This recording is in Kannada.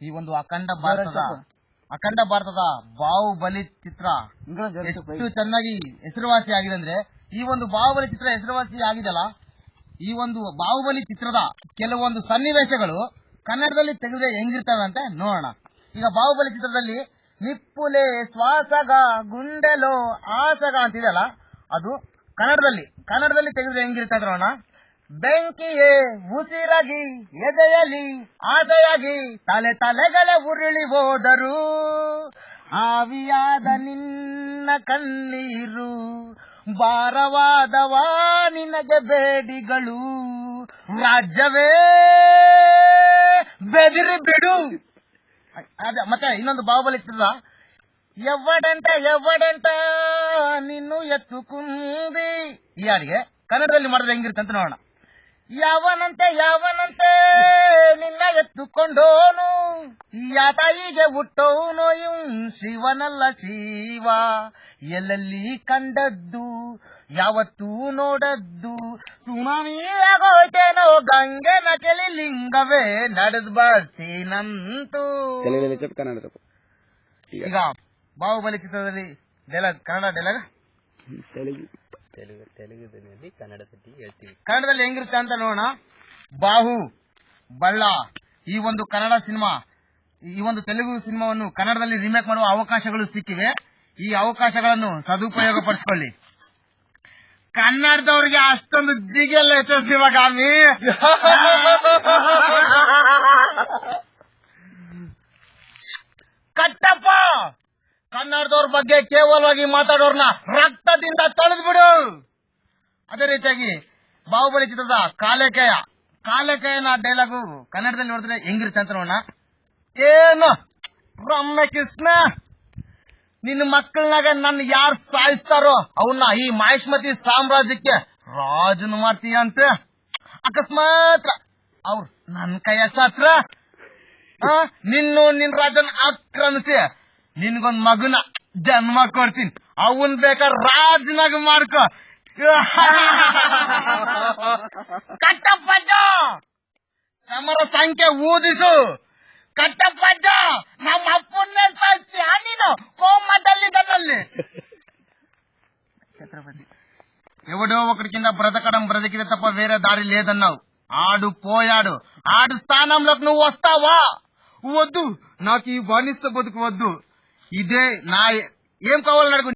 ಈ ಒಂದು ಅಖಂಡ ಭಾರತದ ಬಾಹುಬಲಿ ಚಿತ್ರ ಎಷ್ಟು ಚೆನ್ನಾಗಿ ಹೆಸರುವಾಸಿ ಆಗಿದೆ ಅಂದ್ರೆ, ಈ ಒಂದು ಬಾಹುಬಲಿ ಚಿತ್ರ ಹೆಸರುವಾಸಿ ಆಗಿದೆಲ್ಲ, ಈ ಒಂದು ಬಾಹುಬಲಿ ಚಿತ್ರದ ಕೆಲವೊಂದು ಸನ್ನಿವೇಶಗಳು ಕನ್ನಡದಲ್ಲಿ ತೆಗೆದ್ರೆ ಹೆಂಗಿರ್ತವೆ ಅಂತ ನೋಡೋಣ. ಈಗ ಬಾಹುಬಲಿ ಚಿತ್ರದಲ್ಲಿ ನಿಪ್ಪುಲೆ ಶ್ವಾಸಗ ಗುಂಡೆಲೋ ಆಸಗ ಅಂತಿದೆಯಲ್ಲ, ಅದು ಕನ್ನಡದಲ್ಲಿ ತೆಗೆದ್ರೆ ಹೆಂಗಿರ್ತದೆ ನೋಡೋಣ. ಬೆಂಕಿಯೇ ಉಸಿರಾಗಿ ಎದೆಯಲಿ ಆಸೆಯಾಗಿ ತಲೆಗಳೇ ಉರುಳಿ ಹೋದರು, ಆವಿಯಾದ ನಿನ್ನ ಕಣ್ಣೀರು ಭಾರವಾದವ ನಿನಗೆ ಬೇಡಿಗಳು, ರಾಜ್ಯವೇ ಬೆದಿರಿ ಬಿಡು. ಅದೇ ಮತ್ತೆ ಇನ್ನೊಂದು ಬಾಹುಬಲಿ ಚಿತ್ರದ ಎವ್ವಡಂಟ ನಿನ್ನು ಎತ್ತುಕುಂದಿ, ಈ ಹಾಡಿಗೆ ಕನ್ನಡದಲ್ಲಿ ಮಾಡಿದ್ರೆ ಹೆಂಗಿರುತ್ತೆ ಅಂತ ನೋಡೋಣ. ಯಾವನಂತೆ ನಿನ್ನ ಎತ್ತುಕೊಂಡೋನು, ಯಾ ತಾಯಿಗೆ ಹುಟ್ಟೋನು ಶಿವನಲ್ಲ ಶಿವ, ಎಲ್ಲೆಲ್ಲಿ ಕಂಡದ್ದು ಯಾವತ್ತೂ ನೋಡದ್ದು, ಸುನಾಮಿ ಆಗೋಯ್ತೇನೋ ಗಂಗೆನ ಕೆಳಿ ಲಿಂಗವೇ ನಡೆದ್ ಬರ್ತೀನಂತೂ. ಈಗ ಬಾಹುಬಲಿ ಚಿತ್ರದಲ್ಲಿ ಕನ್ನಡ ಡೈಲಾಗ್ ತೆಲುಗುದಲ್ಲಿ ಕನ್ನಡದಲ್ಲಿ ಹೇಳ್ತೀವಿ. ಕನ್ನಡದಲ್ಲಿ ಹೆಂಗಿರುತ್ತೆ ಅಂತ ನೋಡೋಣ. ಬಾಹು ಬಳ್ಳ ಈ ಒಂದು ಕನ್ನಡ ಸಿನಿಮಾ, ಈ ಒಂದು ತೆಲುಗು ಸಿನಿಮಾವನ್ನು ಕನ್ನಡದಲ್ಲಿ ರಿಮೇಕ್ ಮಾಡುವ ಅವಕಾಶಗಳು ಸಿಕ್ಕಿವೆ. ಈ ಅವಕಾಶಗಳನ್ನು ಸದುಪಯೋಗ ಪಡಿಸಿಕೊಳ್ಳಿ. ಕನ್ನಡದವ್ರಿಗೆ ಅಷ್ಟೊಂದು ಜಿಗೆಲ್ಲ ಶಿವಗಾಮಿ. ಕಟ್ಟಪ್ಪ, ಕನ್ನಡದವ್ರ ಬಗ್ಗೆ ಕೇವಲವಾಗಿ ಮಾತಾಡೋರ್ನ ರಕ್ತದಿಂದ ತೊಳೆದು ಬಿಡು. ಅದೇ ರೀತಿಯಾಗಿ ಬಾಹುಬಲಿ ಚಿತ್ರದ ಕಾಲೇಕಯನ ಡೈಲಾಗು ಕನ್ನಡದಲ್ಲಿ ನೋಡಿದ್ರೆ ಹೆಂಗಿರುತ್ತೆ ಅಂತ ನೋಡೋಣ. ಏನು ರಮ್ಯ ಕೃಷ್ಣ, ನಿನ್ನ ಮಕ್ಕಳನಾಗ ನನ್ನ ಯಾರು ಸಾಯಿಸ್ತಾರೋ ಅವನ್ನ ಈ ಮಾಹಿಷ್ಮತಿ ಸಾಮ್ರಾಜ್ಯಕ್ಕೆ ರಾಜನು ಮಾಡ್ತೀಯಂತೆ. ಅಕಸ್ಮಾತ್ ಅವ್ರು ನನ್ನ ಕೈಯ ಶಾಸ್ತ್ರ ನಿನ್ನ ರಾಜನ ಆಕ್ರಮಿಸಿ ನಿನ್ಗೊಂದ್ ಮಗುನ ಜನ್ಮ ಕೊಡ್ತೀನಿ, ಅವನ್ ಬೇಕಾದ್ರೆ ರಾಜನಾಗ ಮಾಡ್ಕೊ. ಕಟ್ಟಪ್ಪಜ್ಜ ಸಮರ ಸಂಖ್ಯೆ ಊದಿಸು. ಕಟ್ಟಪ್ಪಜ್ಜ ನಮ್ಮ ಅಪ್ಪನ್ನೇ ಸಾಯಿಸ್ತೀಯ ನೀನು ಕೋಮದಲ್ಲಿ. ఛత్రపతి ఎవడో ఒకటి కింద బ్రతకడం బ్రతికితే తప్ప వేరే దారి లేదన్నావు. ఆడు పోయాడు, ఆడు స్థానంలోకి నువ్వు వస్తావా? వద్దు, నాకు ఈ బానిస బతుకు వద్దు. ఇదే నా ఏం కావాలని అడుగు.